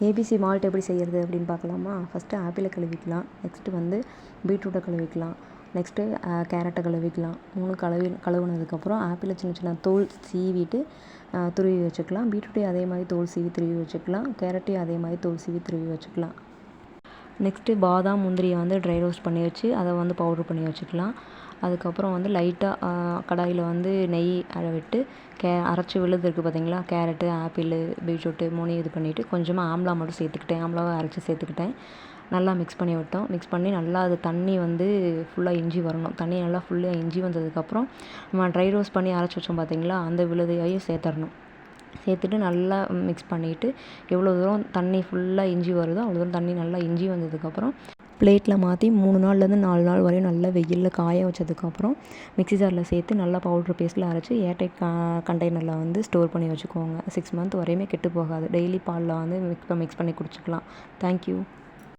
ABC malt எப்படி செய்கிறது அப்படின்னு பார்க்கலாமா. ஃபஸ்ட்டு ஆப்பிளை கழுவிக்கலாம். நெக்ஸ்ட்டு வந்து பீட்ரூட்டை கழுவிக்கலாம். நெக்ஸ்ட்டு கேரட்டை கழுவிக்கலாம். 3 கழுவுனதுக்கப்புறம் ஆப்பிளை சின்ன சின்ன தோல் சீவிட்டு துருவி வச்சுக்கலாம். பீட்ரூட்டையும் அதே மாதிரி தோல் சீவி துருவி வச்சுக்கலாம். கேரட்டையும் அதே மாதிரி தோல் சீவி துருவி வச்சுக்கலாம். நெக்ஸ்ட்டு பாதாம் முந்திரியை வந்து ட்ரை ரோஸ்ட் பண்ணி வச்சு அதை வந்து பவுட்ரு பண்ணி வச்சுக்கலாம். அதுக்கப்புறம் வந்து லைட்டாக கடாயில் வந்து நெய் விட்டு அரைச்சி விழுது இருக்குது பார்த்தீங்களா, கேரட்டு ஆப்பிள் பீட்ரூட்டு 3 இது பண்ணிவிட்டு கொஞ்சமாக ஆம்லா மட்டும் சேர்த்துக்கிட்டேன். ஆம்லாவை அரைச்சி சேர்த்துக்கிட்டேன். நல்லா மிக்ஸ் பண்ணி விட்டோம். மிக்ஸ் பண்ணி நல்லா அது தண்ணி வந்து ஃபுல்லாக இஞ்சி வரணும். தண்ணி நல்லா ஃபுல்லாக இஞ்சி வந்ததுக்கப்புறம் நம்ம ட்ரை ரோஸ்ட் பண்ணி அரைச்சி வச்சோம் பார்த்தீங்களா, அந்த விழுதையும் சேர்த்துடணும். சேர்த்துட்டு நல்லா மிக்ஸ் பண்ணிவிட்டு எவ்வளோ தூரம் தண்ணி ஃபுல்லாக இஞ்சி வருதோ அவ்வளோ தூரம் தண்ணி நல்லா இஞ்சி வந்ததுக்கப்புறம் பிளேட்டில் மாற்றி 3 நாள்லேருந்து 4 நாள் வரையும் நல்லா வெயிலில் காய வச்சதுக்கப்புறம் மிக்ஸி ஜாரில் சேர்த்து நல்லா பவுட்ரு பேஸ்ட்டில் அரைச்சி ஏர்டைட் கண்டெய்னரில் வந்து ஸ்டோர் பண்ணி வச்சுக்கோங்க. 6 மந்த் வரையுமே கெட்டு போகாது. டெய்லி பாலில் வந்து மிக்ஸ் பண்ணி குடிச்சிக்கலாம். தேங்க்யூ.